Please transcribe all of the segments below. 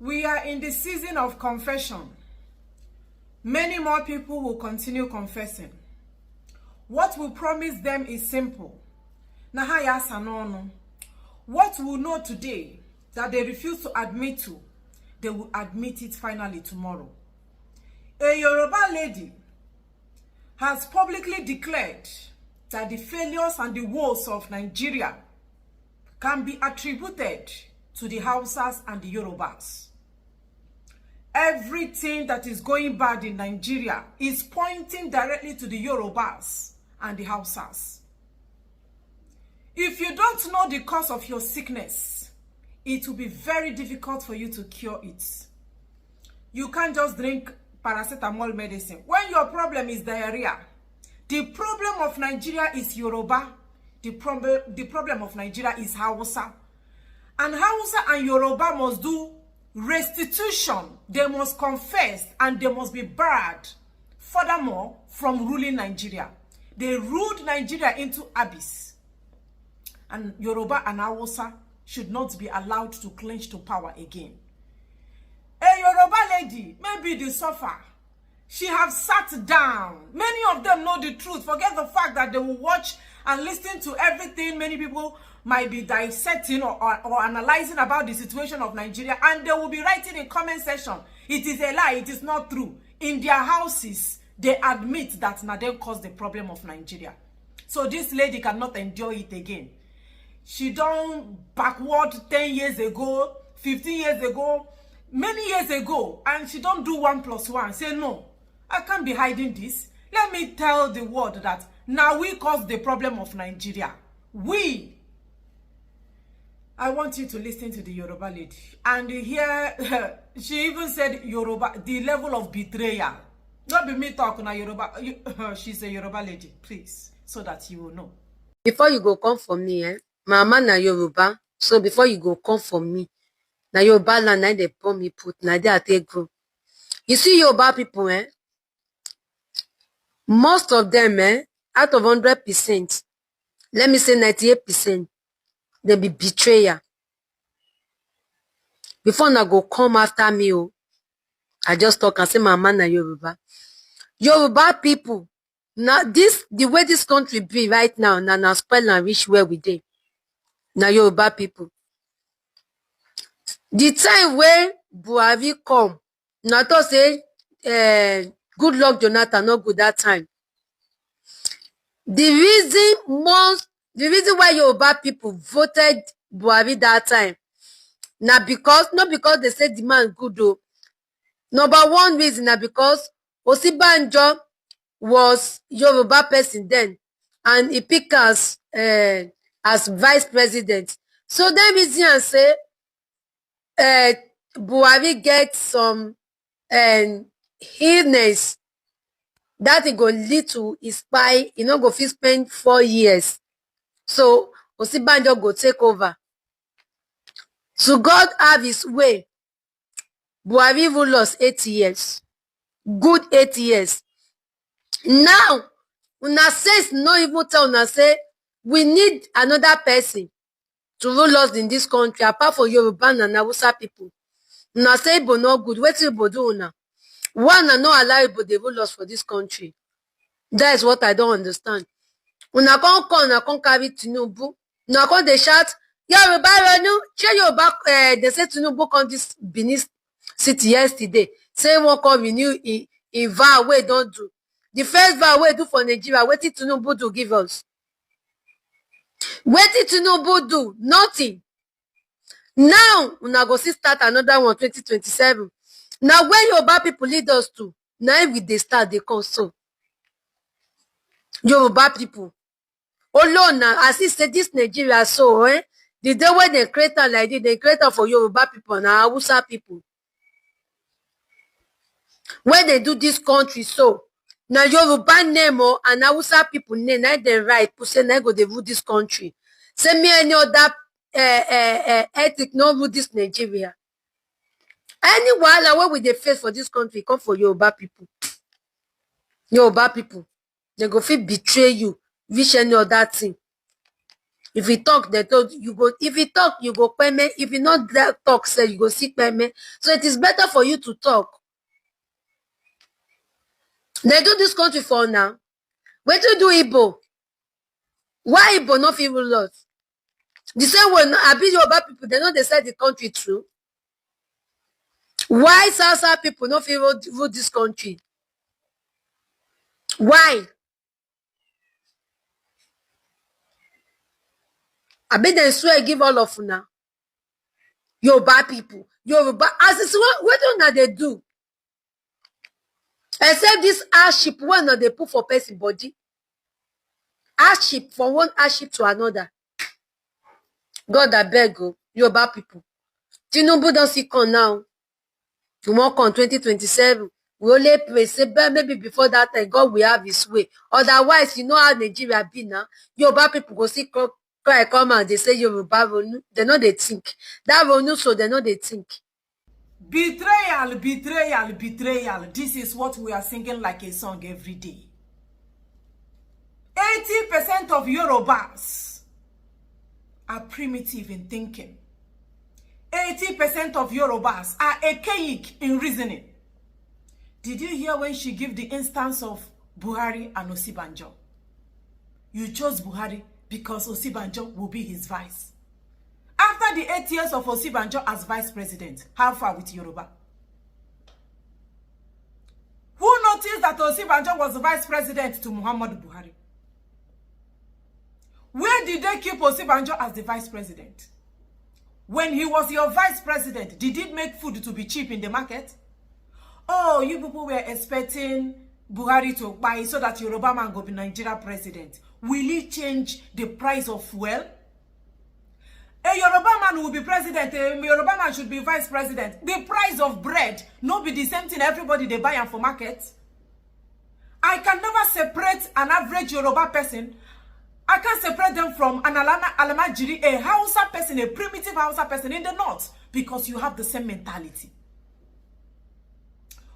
We are in the season of confession. Many more people will continue confessing. What we promise them is simple. Nahaya sanono. What we know today that they refuse to admit to, they will admit it finally tomorrow. A Yoruba lady has publicly declared that the failures and the woes of Nigeria can be attributed to the Hausas and the Yorubas. Everything that is going bad in Nigeria is pointing directly to the Yorubas and the Hausas. If you don't know the cause of your sickness, it will be very difficult for you to cure it. You can't just drink paracetamol medicine. When your problem is diarrhea, the problem of Nigeria is Yoruba. The problem of Nigeria is Hausa. And Hausa and Yoruba must do restitution. They must confess and they must be barred, furthermore, from ruling Nigeria. They ruled Nigeria into abyss. And Yoruba and Hausa should not be allowed to clinch to power again. A Yoruba lady, maybe the suffer, she have sat down. Many of them know the truth. Forget the fact that they will watch and listen to everything. Many people might be dissecting or analyzing about the situation of Nigeria, and they will be writing in comment section, it is a lie, it is not true. In their houses, they admit that Nadem caused the problem of Nigeria. So this lady cannot endure it again. She done backward 10 years ago, 15 years ago, many years ago, and she don't do 1 + 1. Say, no, I can't be hiding this. Let me tell the world that now we caused the problem of Nigeria. We. I want you to listen to the Yoruba lady. And here, she even said Yoruba, the level of betrayal. Not be me talking na Yoruba. She's a Yoruba lady, please, so that you will know. Before you go come for me, Mama na Yoruba. So before you go come for me, na Yoruba land na they pour me put, na they I take go. You see Yoruba people, most of them, out of 100%, let me say 98%, they be betrayer. Before na go come after me, I just talk and say Mama na Yoruba. Yoruba people, now the way this country be right now, na spoil and reach where we dey. Na Yoruba people. The time when Buhari come, na to say good luck Jonathan no good that time. The reason why Yoruba people voted Buhari that time, not because they said the man good though. Number one reason na because Osibanjo was Yoruba person then, and he picked as vice president. So that reason I say Buhari get some illness that it go lead to his spy. You know, go fit spend 4 years. So Osibanjo go take over. So God have his way. Buhari even lost 8 years. Good 8 years. Now, una says no even tell una say we need another person to rule us in this country apart from Yoruba and Hausa people. Una say Igbo no good. Wetin Igbo do una? One and not allow Igbo dey rule us for this country. That is what I don't understand. Una come carry Tinubu. Una come dey shout Yoruba Renu. Shey Yoruba they say Tinubu come this Benin city yesterday. Say won't come renew in vow wey don't do. The first vow wey do for Nigeria, wetin Tinubu do give us? Wetin Tinubu do? Nothing. Now, una go see start another one 2027. Now, when Yoruba people lead us to, now we they start, they come so. Yoruba people. Oh, now, as he said, this Nigeria so, the day when they create like this, they create for Yoruba people and Hausa people. When they do this country so, now Yoruba name and Hausa people name, now they right, to say now go they rule this country. Say me any other ethic no rule this Nigeria. Any wahala wey we dey face for this country come for Yoruba people. Yoruba people, they go fit betray you, reach any other thing. If you talk, they told you go. If you talk, you go payment. If you not that talk, say you go seek payment. So it is better for you to talk. They do this country for now. Wait to do Igbo. Why Igbo not feel lost? The same way, I be Yoruba people, they know they said the country through. Why South people not feel rule this country? Why? I bet they swear give all of now. Yoruba people. Yoruba, as it's what don't they do? Except this hardship, when they put for person body. Hardship from one hardship to another. God, I beg you, Yoruba people. Tinubu don't see come now. To work on 2027. We only pray, say, maybe before that time, God will have his way. Otherwise, you know how Nigeria be now. Yoruba people go see cry come and they say Yoruba Ronu. They know they think. That Ronu, so they know they think. Betrayal, betrayal, betrayal. This is what we are singing like a song every day. 80% of Yorubas are primitive in thinking. 80% of Yorubas are archaic in reasoning. Did you hear when she gave the instance of Buhari and Osibanjo? You chose Buhari because Osibanjo will be his vice. After the 8 years of Osibanjo as vice president, how far with Yoruba? Who noticed that Osibanjo was the vice president to Muhammadu Buhari? Where did they keep Osibanjo as the vice president? When he was your vice president, did it make food to be cheap in the market? Oh, you people were expecting Buhari to buy so that Yoruba man go be Nigeria president. Will he change the price of fuel? A Yoruba man will be president, a Yoruba man should be vice president. The price of bread not be the same thing everybody they buy for market. I can never separate an average Yoruba person. I can't separate them from an Alamajiri, a Hausa person, a primitive Hausa person in the north, because you have the same mentality.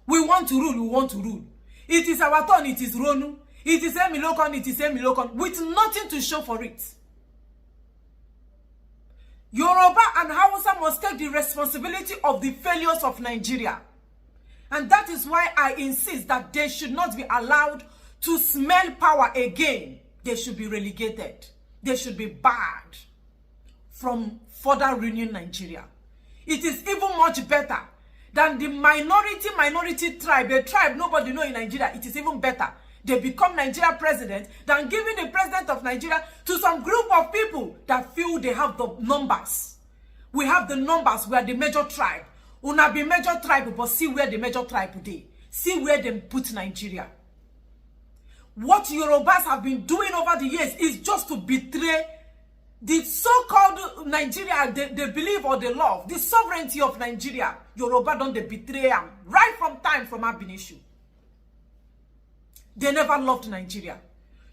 We want to rule, we want to rule. It is our turn, it is Ronu. It is Emilokon, it is Emilokon, with nothing to show for it. Yoruba and Hausa must take the responsibility of the failures of Nigeria. And that is why I insist that they should not be allowed to smell power again. They should be relegated. They should be barred from further ruining Nigeria. It is even much better than the minority tribe, a tribe nobody know in Nigeria. It is even better. They become Nigeria president than giving the president of Nigeria to some group of people that feel they have the numbers. We have the numbers. We are the major tribe. Una be major tribe, but see where the major tribe today. See where they put Nigeria. What Yorubas have been doing over the years is just to betray the so-called Nigeria they believe or they love. The sovereignty of Nigeria. Yoruba don't they betray them right from time from Abinishu. They never loved Nigeria.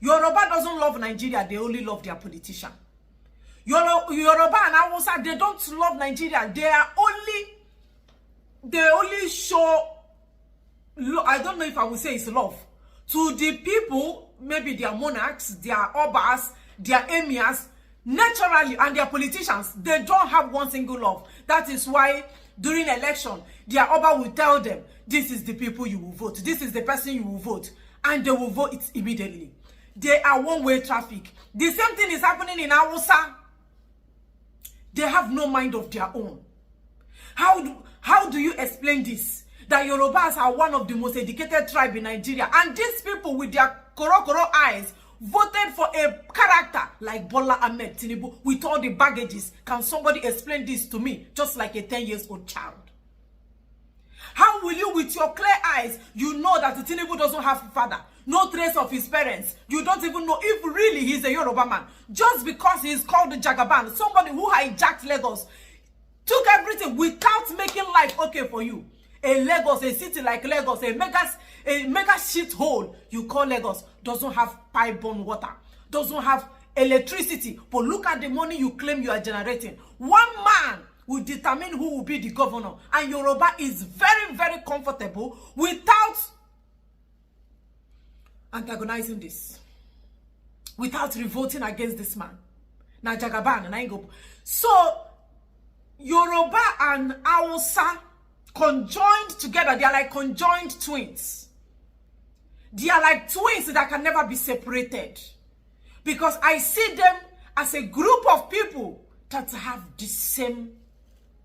Yoruba doesn't love Nigeria. They only love their politician. Yoruba and Hausa, they don't love Nigeria. They only show, I don't know if I would say it's love, to the people, maybe their monarchs, their obas, their emirs, naturally, and their politicians. They don't have one single love. That is why during election, their oba will tell them, this is the people you will vote. This is the person you will vote. And they will vote it immediately. They are one-way traffic. The same thing is happening in Hausa. They have no mind of their own. How do you explain this? That Yorubas are one of the most educated tribe in Nigeria. And these people with their koro eyes voted for a character like Bola Ahmed Tinubu with all the baggages. Can somebody explain this to me? Just like a 10-year-old child. How will you, with your clear eyes, you know that Tinubu doesn't have a father, no trace of his parents? You don't even know if really he's a Yoruba man. Just because he's called Jagaban, somebody who hijacked Lagos, took everything without making life okay for you. A Lagos, a city like Lagos, a mega shit hole you call Lagos, doesn't have pipe-borne water, doesn't have electricity. But look at the money you claim you are generating. One man will determine who will be the governor. And Yoruba is very, very comfortable without antagonizing this, without revolting against this man. Na Jagaban na go. So Yoruba and Hausa conjoined together. They are like conjoined twins. They are like twins that can never be separated. Because I see them as a group of people that have the same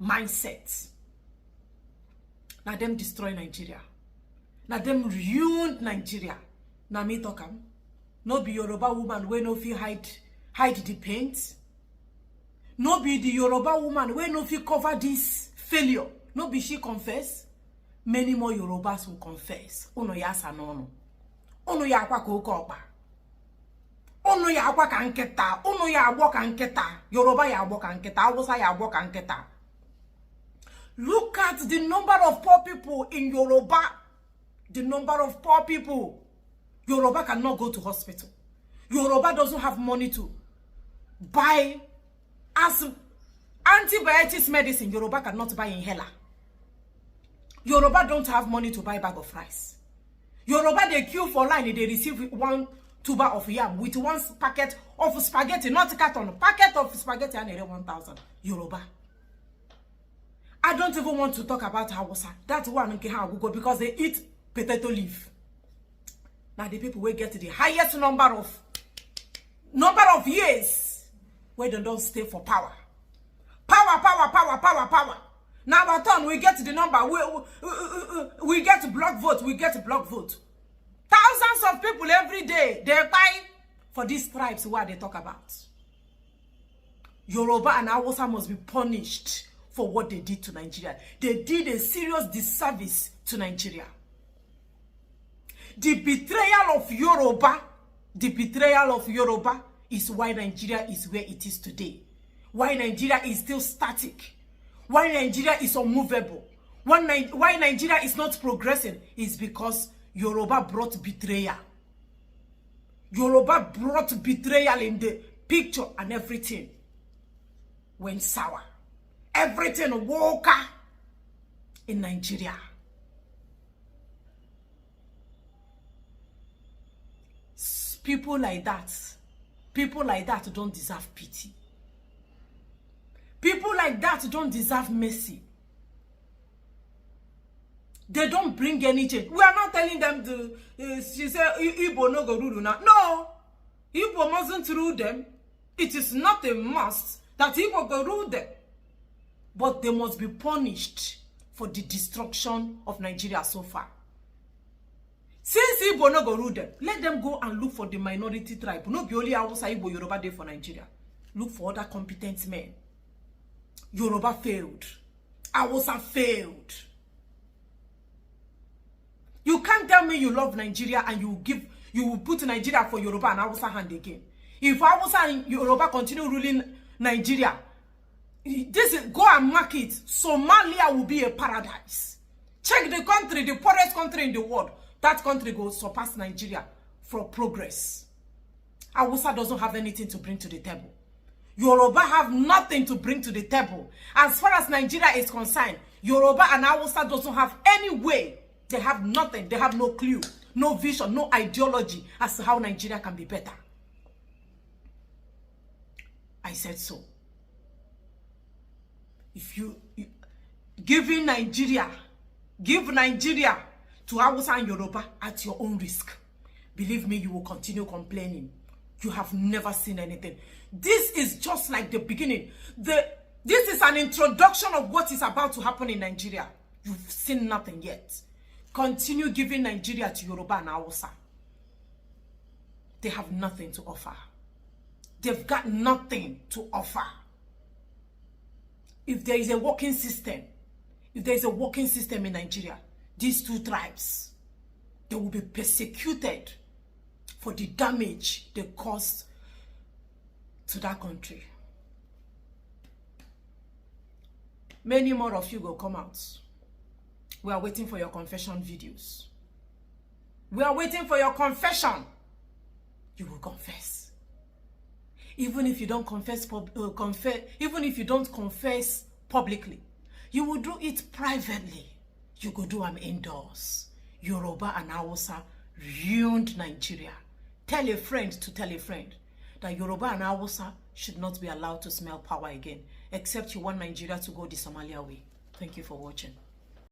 mindset. Now them destroy Nigeria. Now them ruined Nigeria. Now me talk am. No be Yoruba woman wey no fit hide the paint. No be the Yoruba woman wey no fit cover this failure. No be she confess. Many more Yorubas will confess. Uno ya sanono. Uno ya akwa ka oke okpa. Uno ya akwa ka nketa. Uno ya agbo ka nketa. Yoruba ya agbo ka nketa. Hausa ya agbo ka nketa. Look at the number of poor people in Yoruba. The number of poor people. Yoruba cannot go to hospital. Yoruba doesn't have money to buy as antibiotics medicine. Yoruba cannot buy inhaler. Yoruba don't have money to buy bag of rice. Yoruba, they queue for line, they receive one tuber of yam with one packet of spaghetti, not carton, packet of spaghetti and 1,000. Yoruba. I don't even want to talk about Hausa. That's one okay how we go because they eat potato leaf. Now the people will get the highest number of years where they don't stay for power. Power. Now our turn, we get the number. We get block vote. We get block vote. Thousands of people every day, they buy for these tribes what they talk about. Yoruba and Hausa must be punished for what they did to Nigeria. They did a serious disservice to Nigeria. The betrayal of Yoruba is why Nigeria is where it is today. Why Nigeria is still static. Why Nigeria is unmovable. Why Nigeria is not progressing is because Yoruba brought betrayal. Yoruba brought betrayal in the picture and everything went sour. Everything woke up in Nigeria. People like that don't deserve pity. People like that don't deserve mercy. They don't bring any change. We are not telling them to, she said, Igbo no go rule now. No, Igbo mustn't rule them. It is not a must that Igbo go rule them. But they must be punished for the destruction of Nigeria so far. Since Igbo no go rule them, let them go and look for the minority tribe. No be only Hausa, Igbo, Yoruba dey for Nigeria. Look for other competent men. Yoruba failed. Hausa failed. You can't tell me you love Nigeria and you will put Nigeria for Yoruba and Hausa hand again. If Hausa and Yoruba continue ruling Nigeria, go and mark it. Somalia will be a paradise. Check the country, the poorest country in the world. That country will surpass Nigeria for progress. Hausa doesn't have anything to bring to the table. Yoruba have nothing to bring to the table. As far as Nigeria is concerned, Yoruba and Hausa doesn't have any way. They have nothing. They have no clue, no vision, no ideology as to how Nigeria can be better. I said so. If you give Nigeria to Hausa and Yoruba at your own risk, believe me, you will continue complaining. You have never seen anything. This is just like the beginning. This is an introduction of what is about to happen in Nigeria. You've seen nothing yet. Continue giving Nigeria to Yoruba and Hausa. They have nothing to offer. They've got nothing to offer. If there is a working system, in Nigeria, these two tribes, they will be persecuted for the damage they caused to that country. Many more of you will come out. We are waiting for your confession videos. We are waiting for your confession. You will confess. Even if you don't confess, even if you don't confess publicly, you will do it privately. You go do them indoors. Yoruba and Hausa ruined Nigeria. Tell a friend to tell a friend that Yoruba and Hausa should not be allowed to smell power again, except you want Nigeria to go the Somalia way. Thank you for watching.